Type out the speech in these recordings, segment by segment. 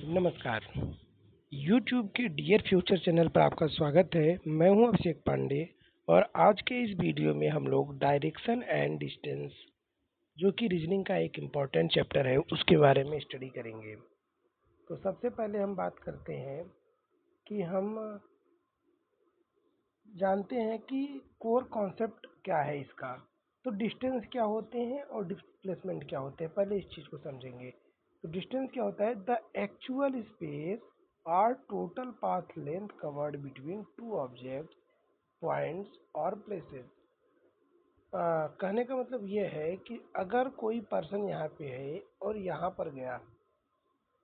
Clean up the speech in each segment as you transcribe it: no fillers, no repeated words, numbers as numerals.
नमस्कार। YouTube के dear future channel पर आपका स्वागत है। मैं हूं अभिषेक पांडे और आज के इस वीडियो में हम लोग डायरेक्शन एंड डिस्टेंस जो कि रीजनिंग का एक इम्पॉर्टेंट चैप्टर है उसके बारे में स्टडी करेंगे। तो सबसे पहले हम बात करते हैं कि हम जानते हैं कि कोर कॉन्सेप्ट क्या है इसका। तो डिस्टेंस क्या होते हैं और डिस्प्लेसमेंट क्या होते हैं, पहले इस चीज़ को समझेंगे। तो डिस्टेंस क्या होता है? द एक्चुअल स्पेस और total path length covered between two objects, points और प्लेसेस। कहने का मतलब ये है कि अगर कोई पर्सन यहाँ पे है और यहाँ पर गया,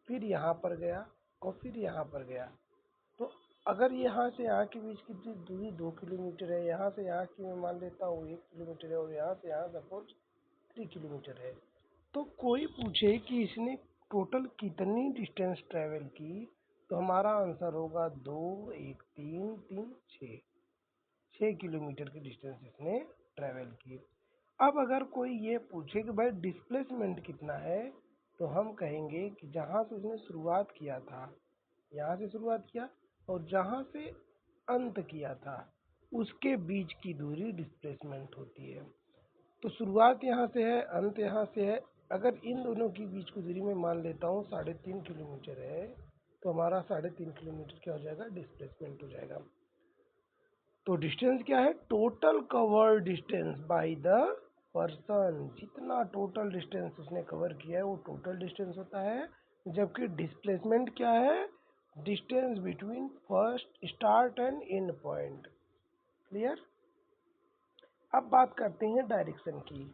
फिर यहाँ पर गया और फिर यहाँ पर गया, तो अगर यहाँ से यहाँ के बीच की दूरी 2 किलोमीटर है, यहाँ से यहाँ की मैं मान लेता हूँ 1 किलोमीटर है और यहाँ से यहाँ सपोज 3 किलोमीटर है, तो कोई पूछे कि इसने टोटल कितनी डिस्टेंस ट्रेवल की, तो हमारा आंसर होगा 2 1 3 3 6 किलोमीटर की डिस्टेंस इसने ट्रेवल की। अब अगर कोई ये पूछे कि भाई डिस्प्लेसमेंट कितना है, तो हम कहेंगे कि जहाँ से इसने शुरुआत किया था, यहाँ से शुरुआत किया और जहाँ से अंत किया था उसके बीच की दूरी डिस्प्लेसमेंट होती है। तो शुरुआत यहाँ से है, अंत यहाँ से है। अगर इन दोनों की बीच की दूरी में मान लेता हूँ 3.5 किलोमीटर है, तो हमारा 3.5 किलोमीटर क्या हो जाएगा? डिस्प्लेसमेंट हो जाएगा। तो डिस्टेंस क्या है? Total cover distance by the person. जितना टोटल डिस्टेंस उसने कवर किया है वो टोटल डिस्टेंस होता है। जबकि डिस्प्लेसमेंट क्या है? Distance between first start and and point. Clear? अब बात करते हैं डायरेक्शन की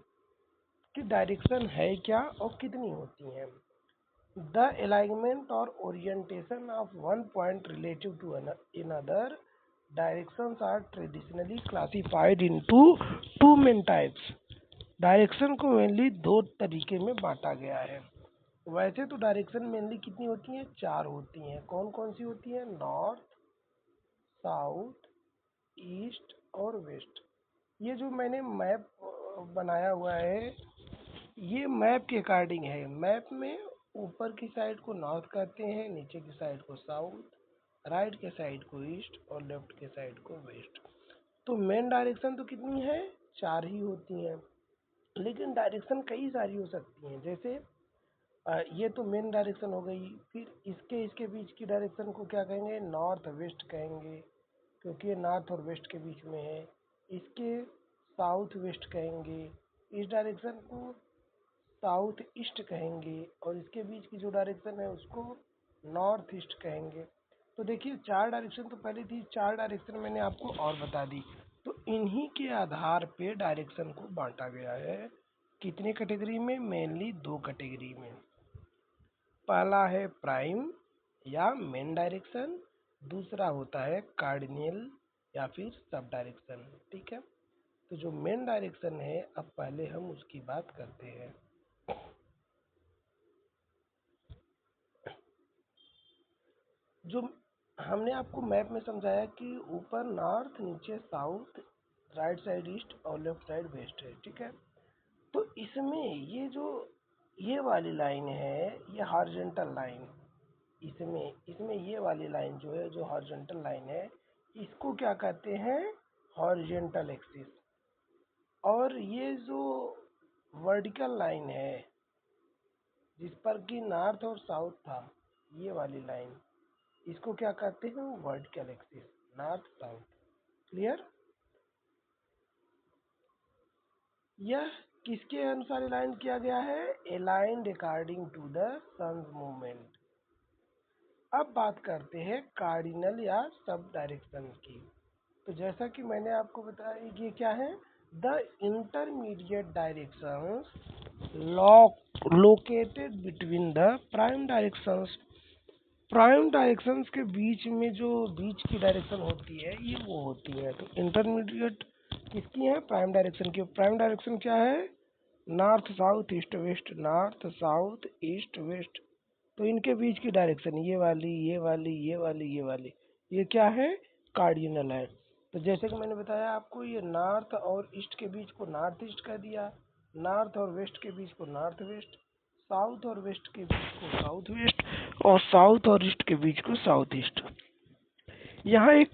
कि डायरेक्शन है क्या और कितनी होती है। द अलाइनमेंट और orientation of one point relative to another directions are traditionally classified into two main types. Direction को मेनली दो तरीके में बांटा गया है। वैसे तो डायरेक्शन मेनली कितनी होती हैं? 4 होती हैं। कौन कौन सी होती हैं? नॉर्थ, साउथ, ईस्ट और वेस्ट। ये जो मैंने मैप बनाया हुआ है, ये मैप के अकॉर्डिंग है। मैप में ऊपर की साइड को नॉर्थ कहते हैं, नीचे की साइड को साउथ, राइट के साइड को ईस्ट और लेफ्ट के साइड को वेस्ट। तो मेन डायरेक्शन तो कितनी है? 4 ही होती हैं, लेकिन डायरेक्शन कई सारी हो सकती हैं। जैसे ये तो मेन डायरेक्शन हो गई। फिर इसके बीच की डायरेक्शन को क्या कहेंगे? नॉर्थ वेस्ट कहेंगे, क्योंकि ये नॉर्थ और वेस्ट के बीच में है। इसके साउथ वेस्ट कहेंगे, इस डायरेक्शन को साउथ ईस्ट कहेंगे और इसके बीच की जो डायरेक्शन है उसको नॉर्थ ईस्ट कहेंगे। तो देखिए 4 डायरेक्शन तो पहले थी, 4 डायरेक्शन मैंने आपको और बता दी। तो इन्हीं के आधार पे डायरेक्शन को बांटा गया है। कितने कैटेगरी में? मेनली 2 कैटेगरी में। पहला है प्राइम या मेन डायरेक्शन, दूसरा होता है कार्डिनल या फिर सब डायरेक्शन। ठीक है, तो जो मेन डायरेक्शन है, अब पहले हम उसकी बात करते हैं। जो हमने आपको मैप में समझाया कि ऊपर नॉर्थ, नीचे साउथ, राइट साइड ईस्ट और लेफ्ट साइड वेस्ट है। ठीक है, तो इसमें ये वाली लाइन है, ये हॉरिजॉन्टल लाइन। इसमें ये वाली लाइन जो है, जो हॉरिजॉन्टल लाइन है, इसको क्या कहते हैं? Horizontal axis. और ये जो वर्टिकल लाइन है जिस पर कि नॉर्थ और साउथ था, ये वाली लाइन, इसको क्या कहते हैं? Vertical axis, north south. Clear? यह किसके अनुसार अलाइन किया गया है? Aligned according to the sun's movement. अब बात करते हैं कार्डिनल या सब डायरेक्शन की। तो जैसा कि मैंने आपको बताया, ये क्या है? The intermediate directions located between the prime directions. Prime directions के बीच में जो बीच की डायरेक्शन होती है, ये वो होती है। तो इंटरमीडिएट किसकी है? प्राइम डायरेक्शन की। प्राइम डायरेक्शन क्या है? North south east west, north south east west. तो इनके बीच की डायरेक्शन ये वाली, ये वाली, ये वाली, ये वाली, ये क्या है? कार्डिनल है। तो जैसे कि मैंने बताया आपको, ये नॉर्थ और ईस्ट के बीच को नॉर्थ ईस्ट कह दिया, नॉर्थ और वेस्ट के बीच को नॉर्थ वेस्ट, साउथ और वेस्ट के बीच को साउथ वेस्ट, और साउथ और ईस्ट के बीच को साउथ ईस्ट। यहाँ एक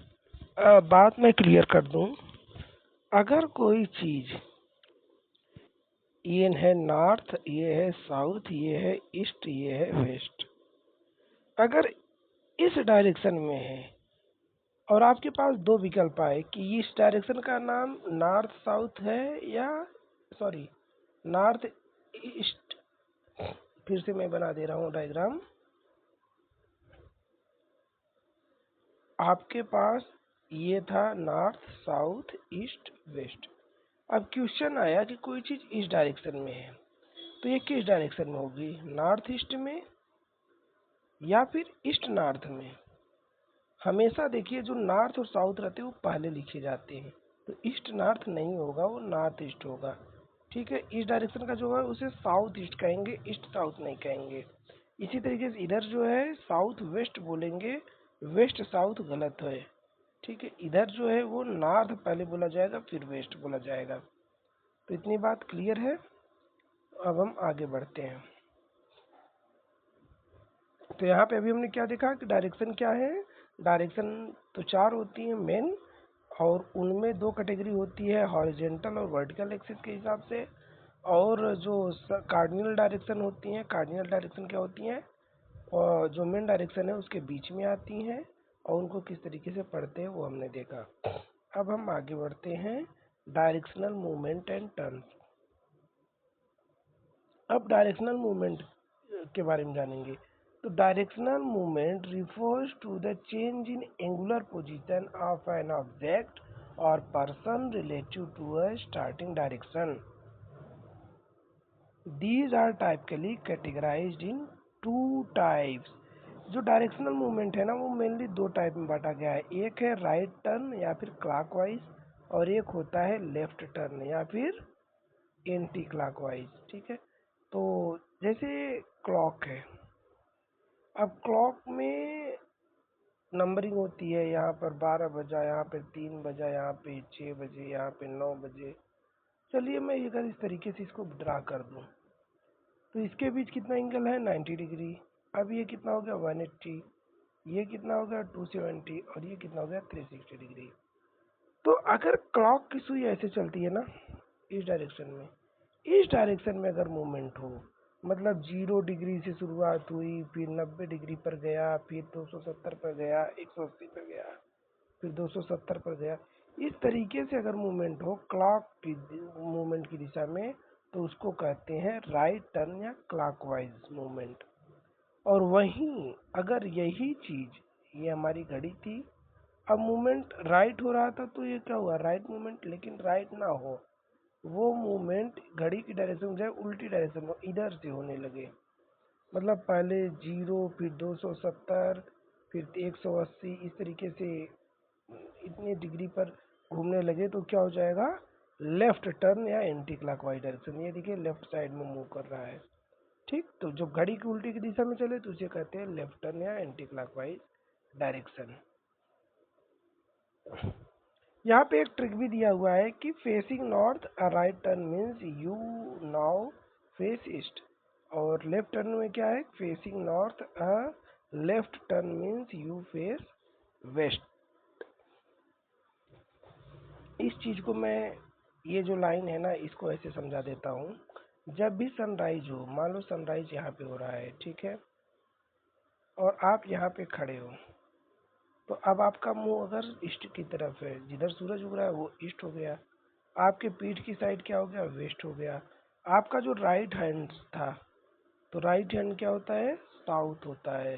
बात मैं क्लियर कर दूं, अगर कोई चीज ये है नॉर्थ, ये है साउथ, ये है ईस्ट, ये है वेस्ट, अगर इस डायरेक्शन में है और आपके पास दो विकल्प आए कि इस डायरेक्शन का नाम नॉर्थ साउथ है या सॉरी नॉर्थ ईस्ट, फिर से मैं बना दे रहा हूँ डायग्राम। आपके पास ये था नॉर्थ साउथ ईस्ट वेस्ट। अब क्वेश्चन आया कि कोई चीज इस डायरेक्शन में है, तो ये किस डायरेक्शन में होगी, नॉर्थ ईस्ट में या फिर ईस्ट नॉर्थ में। हमेशा देखिए जो नॉर्थ और साउथ रहते हैं वो पहले लिखे जाते हैं, तो ईस्ट नॉर्थ नहीं होगा, वो नॉर्थ ईस्ट होगा। ठीक है, इस डायरेक्शन का जो है उसे साउथ ईस्ट कहेंगे, ईस्ट साउथ नहीं कहेंगे। इसी तरीके से इधर जो है साउथ वेस्ट बोलेंगे, वेस्ट साउथ गलत है। ठीक है, इधर जो है वो नॉर्थ पहले बोला जाएगा फिर वेस्ट बोला जाएगा। तो इतनी बात क्लियर है। अब हम आगे बढ़ते हैं। तो यहाँ पे अभी हमने क्या देखा कि डायरेक्शन क्या है। डायरेक्शन तो चार होती है मेन, और उनमें दो कैटेगरी होती है, हॉरिजेंटल और वर्टिकल एक्सिस के हिसाब से। और जो कार्डिनल डायरेक्शन होती हैं, कार्डिनल डायरेक्शन क्या होती हैं, और जो मेन डायरेक्शन है उसके बीच में आती हैं, और उनको किस तरीके से पढ़ते हैं वो हमने देखा। अब हम आगे बढ़ते हैं, डायरेक्शनल मूवमेंट एंड टर्न। अब डायरेक्शनल मूवमेंट के बारे में जानेंगे। तो directional movement refers to the change in angular position of an object और person relative to a starting direction. These are typically categorized in two types। जो directional movement है ना वो मेनली दो टाइप में बांटा गया है, एक है राइट टर्न या फिर क्लॉकवाइज, और एक होता है लेफ्ट टर्न या फिर एंटी क्लॉकवाइज। ठीक है, तो जैसे क्लॉक है, अब क्लॉक में नंबरिंग होती है, यहाँ पर 12 बजा, यहाँ पे 3 बजा, यहाँ पे 6 बजे, यहाँ पे 9 बजे। चलिए मैं अगर इस तरीके से इसको ड्रा कर दूँ, तो इसके बीच कितना एंगल है 90 डिग्री। अब ये कितना हो गया 180, ये कितना हो गया 270, और ये कितना हो गया 360 डिग्री। तो अगर क्लॉक की सुई ऐसे चलती है ना इस डायरेक्शन में, इस डायरेक्शन में अगर मूवमेंट हो, मतलब 0 डिग्री से शुरुआत हुई, फिर 90 डिग्री पर गया, फिर 270 पर गया, 180 पर गया, फिर 270 पर गया, इस तरीके से अगर मूवमेंट हो क्लॉक की मूवमेंट की दिशा में, तो उसको कहते हैं राइट टर्न या क्लॉकवाइज मूवमेंट। और वहीं अगर यही चीज, ये हमारी घड़ी थी, अब मूवमेंट राइट हो रहा था, तो ये क्या हुआ राइट मूवमेंट, लेकिन राइट ना हो, वो मूवमेंट घड़ी की डायरेक्शन जाए उल्टी डायरेक्शन में इधर से होने लगे। मतलब पहले 0, फिर 270, फिर 180, इस तरीके से इतनी डिग्री पर घूमने लगे, तो क्या हो जाएगा लेफ्ट टर्न या एंटी क्लॉकवाइज डायरेक्शन। ये देखिए लेफ्ट साइड में मूव कर रहा है। ठीक, तो जब घड़ी की उल्टी की दिशा में चले तो उसे कहते हैं लेफ्ट टर्न या एंटी क्लॉकवाइज डायरेक्शन। यहाँ पे एक ट्रिक भी दिया हुआ है कि facing north a right turn means you now face east, और लेफ्ट टर्न में क्या है facing north a left turn means you face west. इस चीज को मैं, ये जो लाइन है ना इसको ऐसे समझा देता हूँ। जब भी सनराइज हो, मान लो सनराइज यहाँ पे हो रहा है, ठीक है, और आप यहाँ पे खड़े हो, तो अब आपका मुंह अगर ईस्ट की तरफ है, जिधर सूरज उग रहा है वो ईस्ट हो गया, आपके पीठ की साइड क्या हो गया वेस्ट हो गया। आपका जो राइट हैंड था, तो राइट हैंड क्या होता है साउथ होता है,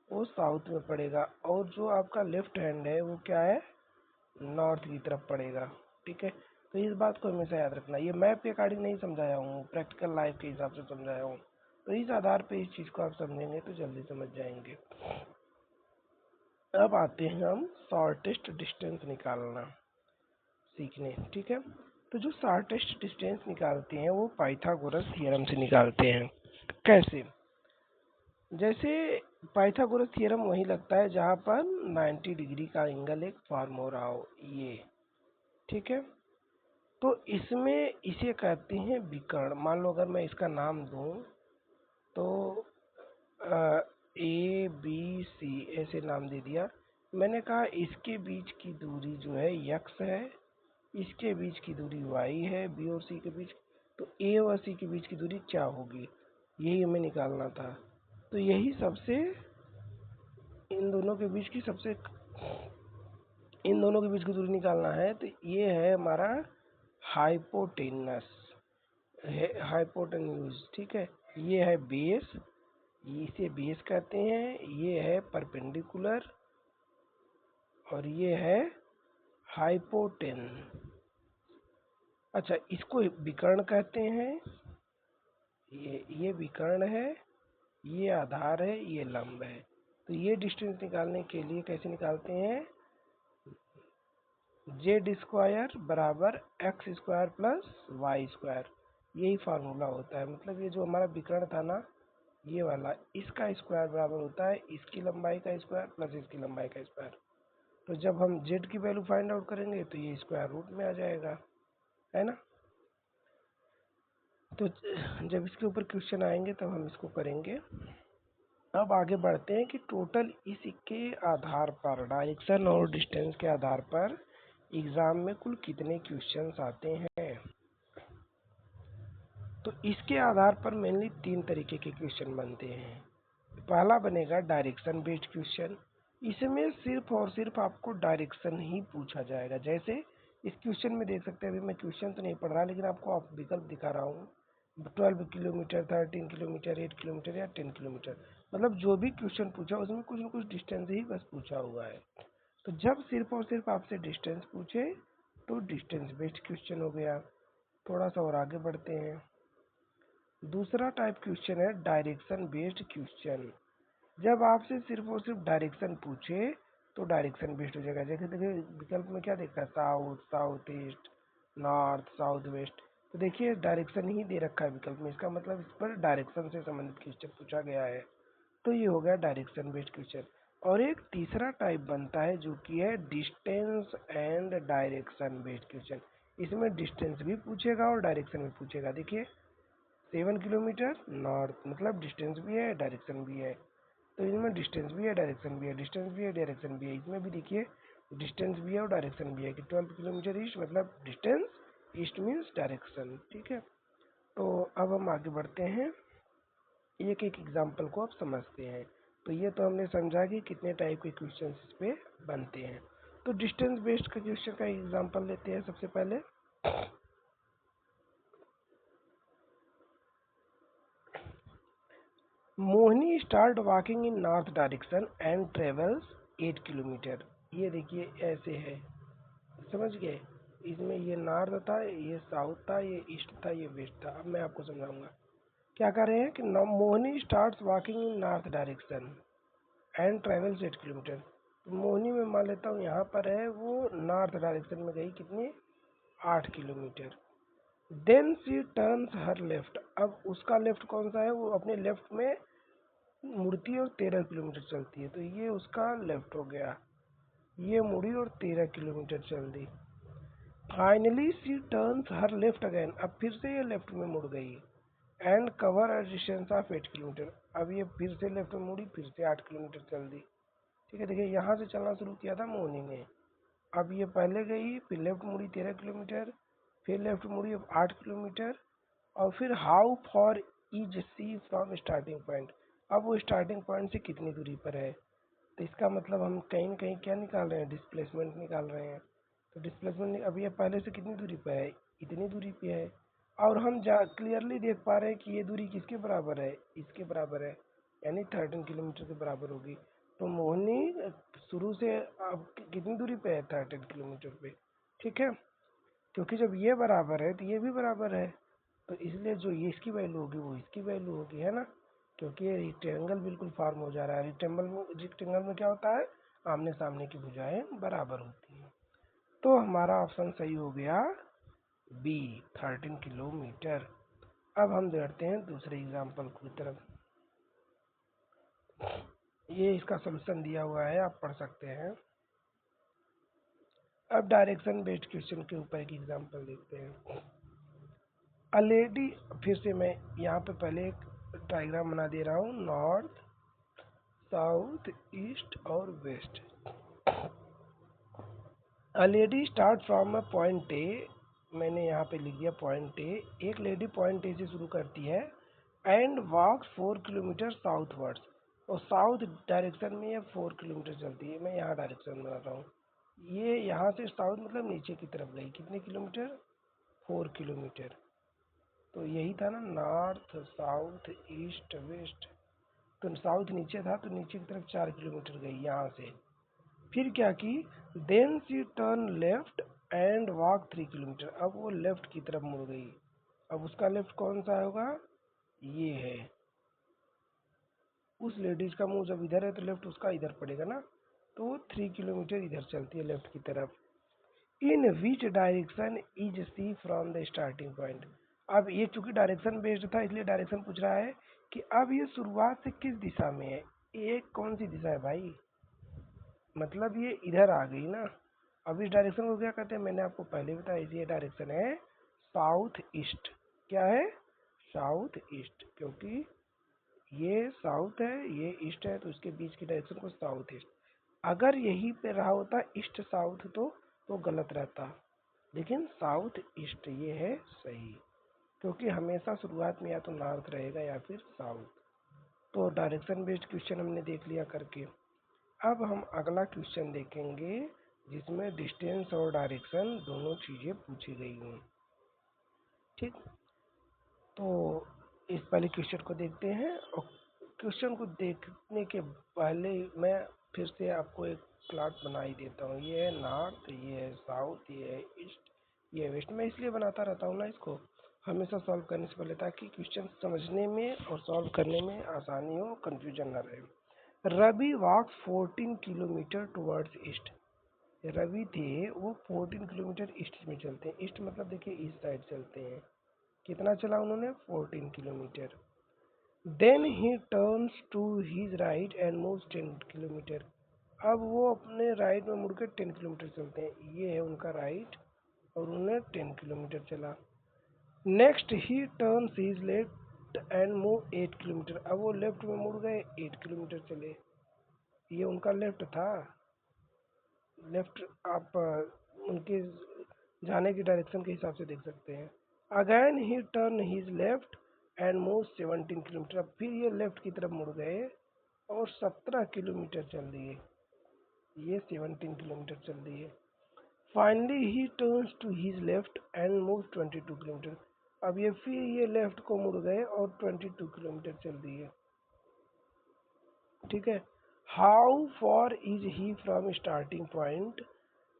वो साउथ में पड़ेगा, और जो आपका लेफ्ट हैंड है वो क्या है नॉर्थ की तरफ पड़ेगा। ठीक है, तो इस बात को हमेशा याद रखना। ये मैप के अकॉर्डिंग नहीं समझाया हूँ, प्रैक्टिकल लाइफ के हिसाब से समझाया हूँ, तो इस आधार पे इस चीज़ को आप समझेंगे तो जल्दी समझ जाएंगे। अब आते हैं हम शॉर्टेस्ट डिस्टेंस निकालना सीखने। ठीक है, तो जो शॉर्टेस्ट डिस्टेंस निकालते हैं वो पाइथागोरस थ्योरम से निकालते हैं। कैसे, जैसे पाइथागोरस थ्योरम वहीं लगता है जहाँ पर 90 डिग्री का एंगल एक फॉर्म हो रहा हो, ये ठीक है। तो इसमें इसे कहते हैं विकर्ण। मान लो अगर मैं इसका नाम दूं तो ए बी सी ऐसे नाम दे दिया। मैंने कहा इसके बीच की दूरी जो है यक्स है, इसके बीच की दूरी वाई है, बी और सी के बीच, तो ए और सी के बीच की दूरी क्या होगी, यही हमें निकालना था। तो यही सबसे इन दोनों के बीच की सबसे इन दोनों के बीच की दूरी निकालना है। तो ये है हमारा हाइपोटेनस है, हाइपोटेन्यूज, ठीक है। ये है बेस, इसे बेस कहते हैं। ये है परपेंडिकुलर और ये है हाइपोटेन। अच्छा, इसको विकर्ण कहते हैं। ये विकर्ण है, ये आधार है, ये लंब है। तो ये डिस्टेंस निकालने के लिए कैसे निकालते हैं, जेड स्क्वायर बराबर x square plus y square, यही फार्मूला होता है। मतलब ये जो हमारा विकर्ण था ना, ये वाला, इसका स्क्वायर बराबर होता है इसकी लंबाई का स्क्वायर प्लस इसकी लंबाई का स्क्वायर। तो जब हम जेड की वैल्यू फाइंड आउट करेंगे तो ये स्क्वायर रूट में आ जाएगा, है ना। तो जब इसके ऊपर क्वेश्चन आएंगे तब हम इसको करेंगे। अब आगे बढ़ते हैं कि टोटल इसके आधार पर, डायरेक्शन और डिस्टेंस के आधार पर एग्जाम में कुल कितने क्वेश्चंस आते हैं। तो इसके आधार पर मेनली 3 तरीके के क्वेश्चन बनते हैं। पहला बनेगा डायरेक्शन बेस्ड क्वेश्चन। इसमें सिर्फ और सिर्फ आपको डायरेक्शन ही पूछा जाएगा। जैसे इस क्वेश्चन में देख सकते हैं, अभी मैं क्वेश्चन तो नहीं पढ़ रहा लेकिन आपको विकल्प दिखा रहा हूँ। 12 किलोमीटर, 13 किलोमीटर, 8 किलोमीटर या 10 किलोमीटर, मतलब जो भी क्वेश्चन पूछा उसमें कुछ न कुछ डिस्टेंस ही बस पूछा हुआ है। तो जब सिर्फ और सिर्फ आपसे डिस्टेंस पूछे तो डिस्टेंस बेस्ड क्वेश्चन हो गया। थोड़ा सा और आगे बढ़ते हैं। दूसरा टाइप क्वेश्चन है डायरेक्शन बेस्ड क्वेश्चन। जब आपसे सिर्फ और सिर्फ डायरेक्शन पूछे तो डायरेक्शन बेस्ड हो जाएगा। जैसे देखिए विकल्प में क्या देखा है, south, south east, north, south west. तो देखिए डायरेक्शन ही दे रखा है विकल्प में, इसका मतलब इस पर डायरेक्शन से संबंधित क्वेश्चन पूछा गया है। तो ये हो गया डायरेक्शन बेस्ड क्वेश्चन। और एक तीसरा टाइप बनता है जो कि है distance and direction based question. इसमें डिस्टेंस भी पूछेगा और डायरेक्शन भी पूछेगा। देखिए 7 किलोमीटर नॉर्थ, मतलब डिस्टेंस भी है डायरेक्शन भी है। तो इनमें डिस्टेंस भी है डायरेक्शन भी है, डिस्टेंस भी है डायरेक्शन भी है। इसमें भी देखिए डिस्टेंस भी है और डायरेक्शन भी है कि 12 किलोमीटर ईस्ट, मतलब डिस्टेंस, ईस्ट मीन्स डायरेक्शन, ठीक है। तो अब हम आगे बढ़ते हैं, एक एक एग्जाम्पल को अब समझते हैं। तो ये तो हमने समझा कि कितने टाइप के क्वेश्चन इस पे बनते हैं। तो डिस्टेंस बेस्ड का क्वेश्चन का एग्जाम्पल लेते हैं सबसे पहले। Mohini start walking in north direction and travels 8 kilometre. ये देखिए ऐसे है, समझ गए। इसमें ये नॉर्थ था, ये साउथ था, ये ईस्ट था, ये वेस्ट था। अब मैं आपको समझाऊंगा। क्या कर रहे हैं कि Mohini starts walking in north direction and travels 8 kilometre. तो मोहिनी में मान लेता हूँ यहाँ पर है, वो नॉर्थ डायरेक्शन में गई कितनी, 8 किलोमीटर। देन सी टर्न्स हर लेफ्ट। अब उसका लेफ्ट कौन सा है, वो अपने लेफ्ट में मुड़ती है और 13 किलोमीटर चलती है। तो ये उसका लेफ्ट हो गया, ये मुड़ी और 13 किलोमीटर चल दी। फाइनली सी टर्न्स हर लेफ्ट अगेन। अब फिर से ये लेफ्ट में मुड़ गई and cover a distance of 8 kilometre. अब ये फिर से लेफ्ट में मुड़ी, फिर से 8 किलोमीटर चल दी, ठीक है। देखिए यहाँ से चलना शुरू किया था मोहिनी ने। अब ये पहले गई, फिर लेफ्ट मुड़ी 13 किलोमीटर, फिर लेफ्ट मुड़ी 8 किलोमीटर। और फिर how far is C from starting point. अब वो स्टार्टिंग पॉइंट से कितनी दूरी पर है। तो इसका मतलब हम कहीं न कहीं क्या निकाल रहे हैं, डिस्प्लेसमेंट निकाल रहे हैं। तो डिस्प्लेसमेंट अब ये पहले से कितनी दूरी पे है, इतनी दूरी पे है। और हम क्लियरली देख पा रहे हैं कि ये दूरी किसके बराबर है, इसके बराबर है, यानी 13 किलोमीटर के बराबर होगी। तो मोहिनी शुरू से अब कितनी दूरी पे है, 13 किलोमीटर पे, ठीक है। क्योंकि जब ये बराबर है तो ये भी बराबर है, तो इसलिए जो ये इसकी वैल्यू होगी वो इसकी वैल्यू होगी, है ना। क्योंकि ये रेक्टेंगल बिल्कुल फॉर्म हो जा रहा है। रेक्टेंगल में क्या होता है, आमने सामने की भुजाएं बराबर होती हैं। तो हमारा ऑप्शन सही हो गया बी, 13 किलोमीटर। अब हम बढ़ते हैं दूसरे एग्जाम्पल की तरफ। ये इसका सोल्यूशन दिया हुआ है, आप पढ़ सकते हैं। अब डायरेक्शन बेस्ड क्वेश्चन के ऊपर एक एग्जाम्पल देखते हैं। अ लेडी, फिर से मैं यहाँ पे पहले एक डायग्राम बना दे रहा हूँ। नॉर्थ, साउथ, ईस्ट और west. A lady start from a point A, मैंने यहाँ पे लिख दिया पॉइंट ए। एक लेडी पॉइंट ए से शुरू करती है एंड वॉक्स 4 किलोमीटर साउथवर्ड्स, और साउथ डायरेक्शन में ये 4 किलोमीटर चलती है। मैं यहाँ डायरेक्शन बना रहा हूँ, ये यहाँ से साउथ मतलब नीचे की तरफ गई। कितने किलोमीटर? 4 किलोमीटर। तो यही था ना, नॉर्थ साउथ ईस्ट वेस्ट। तो साउथ नीचे था तो नीचे की तरफ 4 किलोमीटर गई यहाँ से। फिर क्या की, then she turn left and walk 3 kilometre. अब वो लेफ्ट की तरफ मुड़ गई। अब उसका लेफ्ट कौन सा होगा? ये है। उस लेडीज का मुंह जब इधर है तो लेफ्ट उसका इधर पड़ेगा ना। तो 3 किलोमीटर इधर चलती है लेफ्ट की तरफ। In which direction is C from the starting point. अब ये चूंकि डायरेक्शन बेस्ड था इसलिए डायरेक्शन पूछ रहा है कि अब ये शुरुआत से किस दिशा में है। ये कौन सी दिशा है भाई? मतलब ये इधर आ गई ना। अब इस डायरेक्शन को क्या कहते हैं? मैंने आपको पहले बताया, ये डायरेक्शन है साउथ ईस्ट। क्या है? South east. क्योंकि ये साउथ है ये ईस्ट है तो इसके बीच की डायरेक्शन को साउथ ईस्ट। अगर यही पे रहा होता ईस्ट साउथ तो गलत रहता, लेकिन साउथ ईस्ट ये है सही, क्योंकि हमेशा शुरुआत में या तो नॉर्थ रहेगा या फिर साउथ। तो डायरेक्शन बेस्ड क्वेश्चन हमने देख लिया करके। अब हम अगला क्वेश्चन देखेंगे जिसमें डिस्टेंस और डायरेक्शन दोनों चीज़ें पूछी गई हैं। ठीक, तो इस पहले क्वेश्चन को देखते हैं। और क्वेश्चन को देखने के पहले मैं फिर से आपको एक प्लॉट बना ही देता हूँ। ये है नॉर्थ, ये है साउथ, ये है ईस्ट, ये है वेस्ट। मैं इसलिए बनाता रहता हूँ ना इसको हमेशा सॉल्व करने से पहले, ताकि क्वेश्चन समझने में और सॉल्व करने में आसानी हो, कंफ्यूजन ना रहे। रवि वॉक्स 14 किलोमीटर टुवर्ड्स ईस्ट। रवि थे वो 14 किलोमीटर ईस्ट में चलते हैं। ईस्ट मतलब देखिए ईस्ट साइड चलते हैं। कितना चला उन्होंने? 14 kilometre. Then he turns to his right and moves 10 kilometre. अब वो अपने राइट में मुड़ के 10 किलोमीटर चलते हैं। ये है उनका राइट और उन्हें 10 किलोमीटर चला। Next he turns his left and move 8 kilometre. अब वो लेफ्ट में मुड़ गए, 8 किलोमीटर चले। ये उनका लेफ्ट था। लेफ्ट आप उनके जाने की डायरेक्शन के हिसाब से देख सकते हैं। Again he turn his left and move 17 kilometre. अब फिर ये लेफ्ट की तरफ मुड़ गए और 17 किलोमीटर चल दिए। ये 17 किलोमीटर चल दिए। Finally he turns to his left and move 22 kilometre. अब ये फिर ये लेफ्ट को मुड़ गए और 22 किलोमीटर चल दिए। ठीक है। How far is he from starting point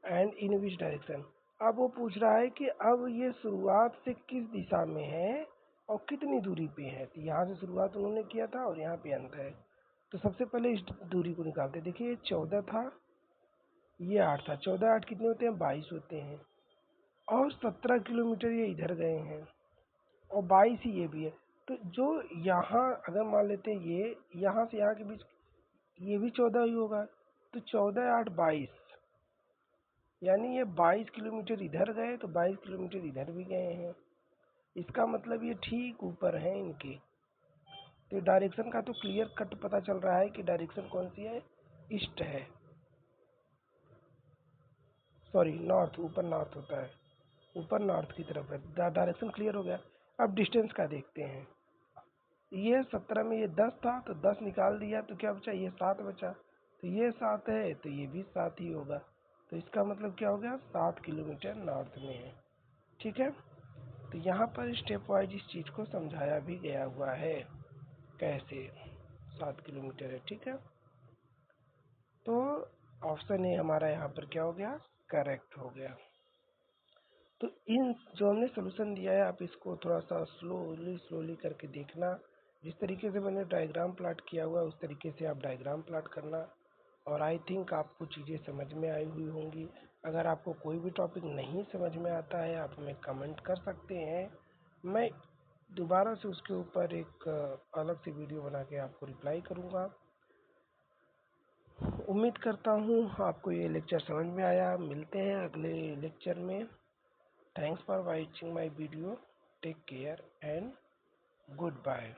and in which direction. अब वो पूछ रहा है कि अब ये शुरुआत से किस दिशा में है और कितनी दूरी पे है। तो यहाँ से शुरुआत उन्होंने किया था और यहाँ पे अंत है। तो सबसे पहले इस दूरी को निकालते हैं। देखिए 14 था, ये 8 था। 14 8 कितने होते हैं? 22 होते हैं। और 17 किलोमीटर ये इधर गए हैं और 22 ही ये भी है। तो जो यहाँ अगर मान लेते हैं ये यहाँ से यहाँ के बीच ये भी 14 ही होगा। तो 14 8 22, यानी ये 22 किलोमीटर इधर गए तो 22 किलोमीटर इधर भी गए हैं। इसका मतलब ये ठीक ऊपर है इनके। तो डायरेक्शन का तो क्लियर कट पता चल रहा है कि डायरेक्शन कौन सी है? ईस्ट है, सॉरी नॉर्थ। ऊपर नॉर्थ होता है, ऊपर नॉर्थ की तरफ है। डायरेक्शन क्लियर हो गया। अब डिस्टेंस का देखते हैं। ये 17 में ये 10 था तो 10 निकाल दिया तो क्या बचा? ये 7 बचा। तो ये 7 है तो ये भी 7 ही होगा। तो इसका मतलब क्या हो गया? 7 किलोमीटर नॉर्थ में है। ठीक है। तो यहाँ पर स्टेप वाइज इस चीज़ को समझाया भी गया हुआ है कैसे 7 किलोमीटर है। ठीक है। तो ऑप्शन ए हमारा यहाँ पर क्या हो गया? करेक्ट हो गया। तो इन जो हमने सोल्यूशन दिया है आप इसको थोड़ा सा स्लोली करके देखना। जिस तरीके से मैंने डायग्राम प्लॉट किया हुआ है उस तरीके से आप डायग्राम प्लॉट करना। और आई थिंक आपको चीज़ें समझ में आई हुई होंगी। अगर आपको कोई भी टॉपिक नहीं समझ में आता है आप हमें कमेंट कर सकते हैं। मैं दोबारा से उसके ऊपर एक अलग से वीडियो बना के आपको रिप्लाई करूँगा। उम्मीद करता हूँ आपको ये लेक्चर समझ में आया। मिलते हैं अगले लेक्चर में। Thanks for watching my video. Take care and goodbye.